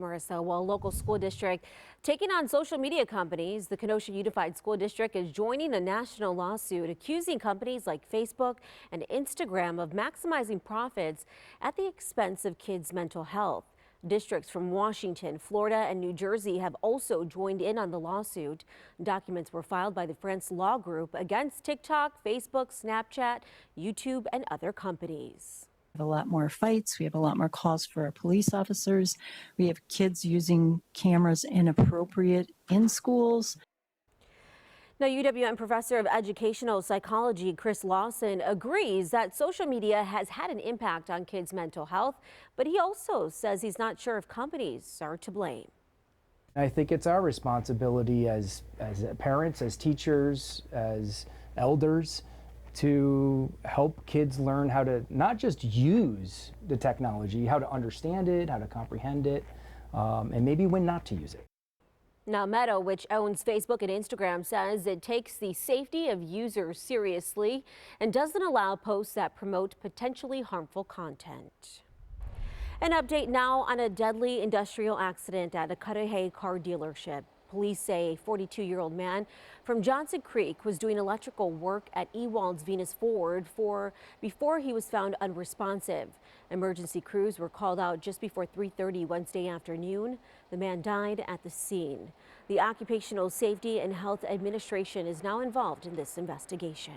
Marissa, while local school district taking on social media companies, the Kenosha Unified School District is joining a national lawsuit accusing companies like Facebook and Instagram of maximizing profits at the expense of kids' mental health. Districts from Washington, Florida, and New Jersey have also joined in on the lawsuit. Documents were filed by the France Law Group against TikTok, Facebook, Snapchat, YouTube, and other companies. We have a lot more fights. We have a lot more calls for our police officers. We have kids using cameras inappropriate in schools. Now, UWM professor of educational psychology Chris Lawson agrees that social media has had an impact on kids' mental health, but he also says he's not sure if companies are to blame. I think it's our responsibility as parents, as teachers, as elders to help kids learn how to not just use the technology, how to understand it, how to comprehend it, and maybe when not to use it. Now, Meta, which owns Facebook and Instagram, says it takes the safety of users seriously and doesn't allow posts that promote potentially harmful content. An update now on a deadly industrial accident at a Cudahy car dealership. Police say a 42-year-old man from Johnson Creek was doing electrical work at Ewald's Venus Ford before he was found unresponsive. Emergency crews were called out just before 3:30 Wednesday afternoon. The man died at the scene. The Occupational Safety and Health Administration is now involved in this investigation.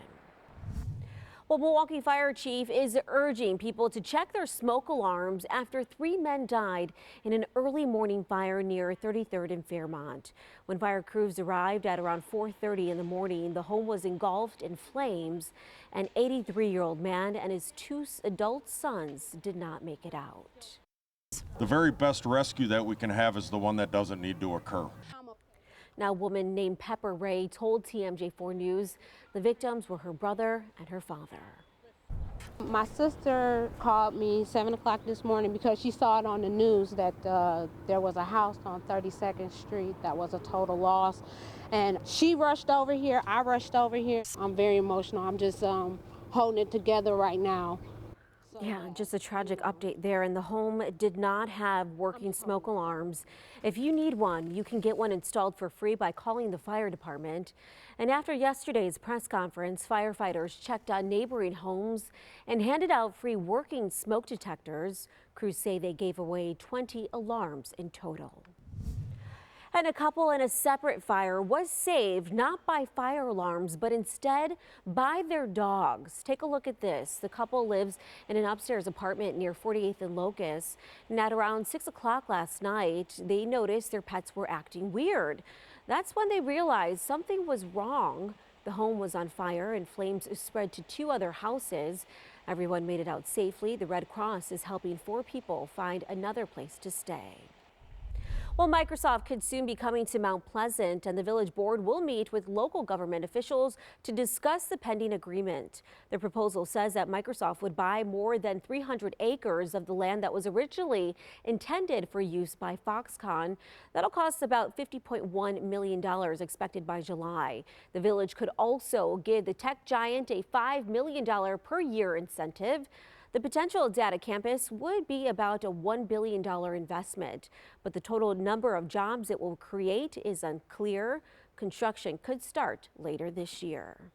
Well, Milwaukee Fire Chief is urging people to check their smoke alarms after 3 men died in an early morning fire near 33rd and Fairmont. When fire crews arrived at around 4:30 in the morning, the home was engulfed in flames. An 83-year-old man and his 2 adult sons did not make it out. The very best rescue that we can have is the one that doesn't need to occur. Now, a woman named Pepper Ray told TMJ4 News the victims were her brother and her father. My sister called me 7 o'clock this morning because she saw it on the news that there was a house on 32nd Street that was a total loss. And she rushed over here, I rushed over here. I'm very emotional. I'm just holding it together right now. Yeah, just a tragic update there. And the home did not have working smoke alarms. If you need one, you can get one installed for free by calling the fire department. And after yesterday's press conference, firefighters checked on neighboring homes and handed out free working smoke detectors. Crews say they gave away 20 alarms in total. And a couple in a separate fire was saved not by fire alarms, but instead by their dogs. Take a look at this. The couple lives in an upstairs apartment near 48th and Locust. And at around 6 o'clock last night, they noticed their pets were acting weird. That's when they realized something was wrong. The home was on fire and flames spread to 2 other houses. Everyone made it out safely. The Red Cross is helping 4 people find another place to stay. Well, Microsoft could soon be coming to Mount Pleasant, and the village board will meet with local government officials to discuss the pending agreement. The proposal says that Microsoft would buy more than 300 acres of the land that was originally intended for use by Foxconn. That'll cost about $50.1 million expected by July. The village could also give the tech giant a $5 million per year incentive. The potential data campus would be about a $1 billion investment, but the total number of jobs it will create is unclear. Construction could start later this year.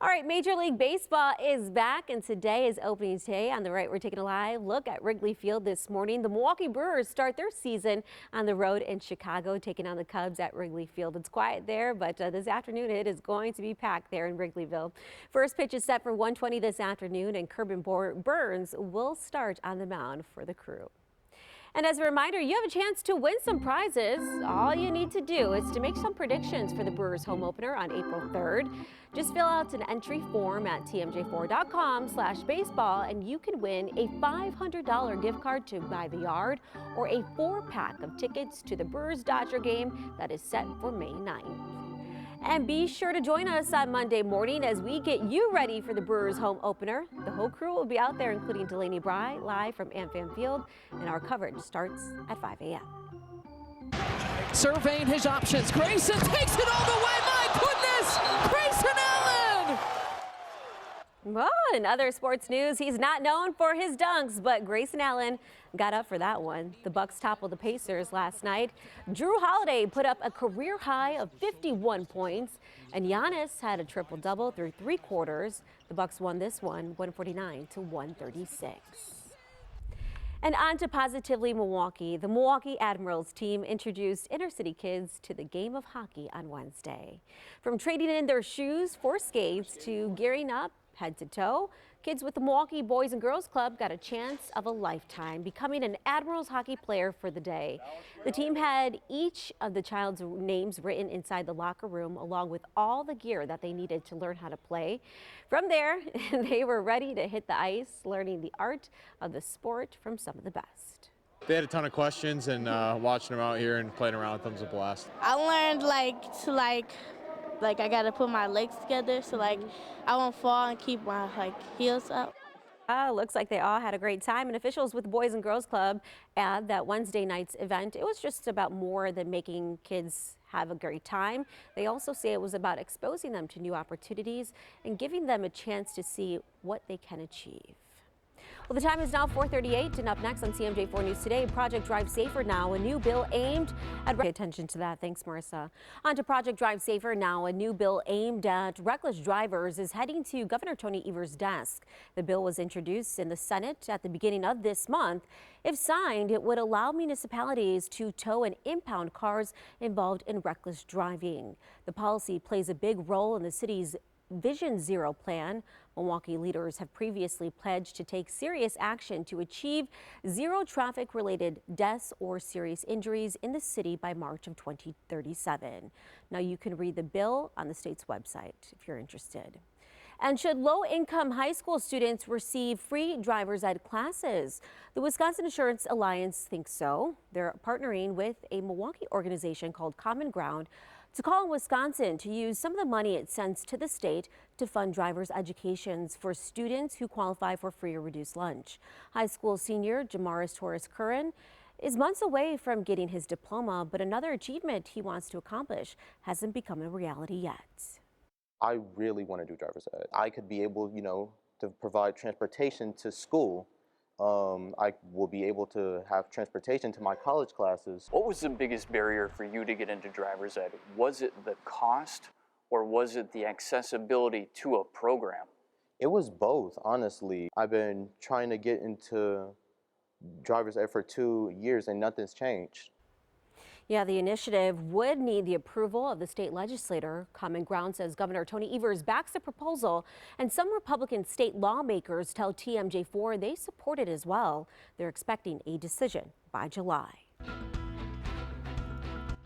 All right, Major League Baseball is back, and today is opening day. On the right, we're taking a live look at Wrigley Field this morning. The Milwaukee Brewers start their season on the road in Chicago, taking on the Cubs at Wrigley Field. It's quiet there, but this afternoon it is going to be packed there in Wrigleyville. First pitch is set for 1:20 this afternoon, and Corbin Burns will start on the mound for the Crew. And as a reminder, you have a chance to win some prizes. All you need to do is to make some predictions for the Brewers home opener on April 3rd. Just fill out an entry form at tmj4.com/baseball and you can win a $500 gift card to Buy the Yard or a 4-pack of tickets to the Brewers-Dodger game that is set for May 9th. And be sure to join us on Monday morning as we get you ready for the Brewers home opener. The whole crew will be out there, including Delaney Bry, live from AmFam Field, and our coverage starts at 5 a.m. Surveying his options, Grayson takes it all the way, my goodness! Grayson Allen! Well, in other sports news, he's not known for his dunks, but Grayson Allen got up for that one. The Bucks toppled the Pacers last night. Drew Holiday put up a career high of 51 points, and Giannis had a triple-double through 3 quarters. The Bucks won this one, 149-136. And on to Positively Milwaukee. The Milwaukee Admirals team introduced inner-city kids to the game of hockey on Wednesday. From trading in their shoes for skates to gearing up head to toe, kids with the Milwaukee Boys and Girls Club got a chance of a lifetime, becoming an Admirals hockey player for the day. The team had each of the child's names written inside the locker room, along with all the gear that they needed to learn how to play. From there, they were ready to hit the ice, learning the art of the sport from some of the best. They had a ton of questions, and watching them out here and playing around with them was a blast. I learned I gotta put my legs together so I won't fall and keep my heels up. Looks like they all had a great time, and officials with the Boys and Girls Club add that Wednesday night's event, it was just about more than making kids have a great time. They also say it was about exposing them to new opportunities and giving them a chance to see what they can achieve. Well, the time is now 4:38, and up next on CMJ4 News Today, Project Drive Safer Now, a new bill aimed at... Pay attention to that. Thanks, Marissa. On to Project Drive Safer Now, a new bill aimed at reckless drivers is heading to Governor Tony Evers' desk. The bill was introduced in the Senate at the beginning of this month. If signed, it would allow municipalities to tow and impound cars involved in reckless driving. The policy plays a big role in the city's Vision Zero plan. Milwaukee leaders have previously pledged to take serious action to achieve zero traffic-related deaths or serious injuries in the city by March of 2037. Now you can read the bill on the state's website if you're interested. And should low-income high school students receive free driver's ed classes? The Wisconsin Insurance Alliance thinks so. They're partnering with a Milwaukee organization called Common Ground to call on Wisconsin to use some of the money it sends to the state to fund driver's educations for students who qualify for free or reduced lunch. High school senior Jamaris Torres-Curran is months away from getting his diploma, but another achievement he wants to accomplish hasn't become a reality yet. I really want to do driver's ed. I could be able, to provide transportation to school. I will be able to have transportation to my college classes. What was the biggest barrier for you to get into driver's ed? Was it the cost, or was it the accessibility to a program? It was both, honestly. I've been trying to get into driver's ed for 2 years and nothing's changed. Yeah, the initiative would need the approval of the state legislature. Common Ground says Governor Tony Evers backs the proposal, and some Republican state lawmakers tell TMJ4 they support it as well. They're expecting a decision by July.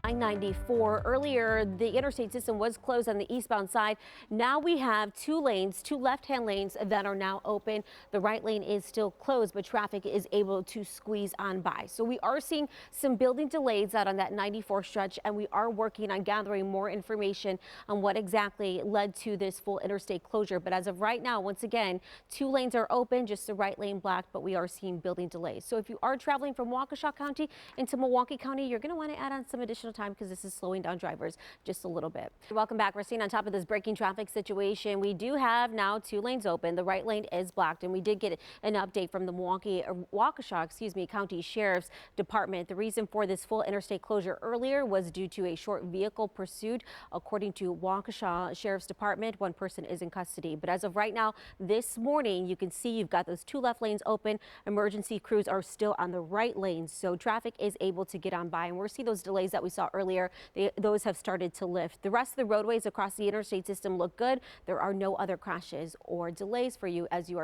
I-94. Earlier, the interstate system was closed on the eastbound side. Now we have 2 lanes, 2 left-hand lanes that are now open. The right lane is still closed, but traffic is able to squeeze on by. So we are seeing some building delays out on that 94 stretch, and we are working on gathering more information on what exactly led to this full interstate closure. But as of right now, once again, 2 lanes are open, just the right lane blocked, but we are seeing building delays. So if you are traveling from Waukesha County into Milwaukee County, you're going to want to add on some additional time because this is slowing down drivers just a little bit. Welcome back. We're seeing on top of this breaking traffic situation, we do have now 2 lanes open. The right lane is blocked, and we did get an update from the Waukesha County Sheriff's Department. The reason for this full interstate closure earlier was due to a short vehicle pursuit. According to Waukesha Sheriff's Department, 1 person is in custody. But as of right now, this morning, you can see you've got those 2 left lanes open. Emergency crews are still on the right lanes, so traffic is able to get on by, and we're seeing those delays that we saw earlier. Those have started to lift. The rest of the roadways across the interstate system look good. There are no other crashes or delays for you as you are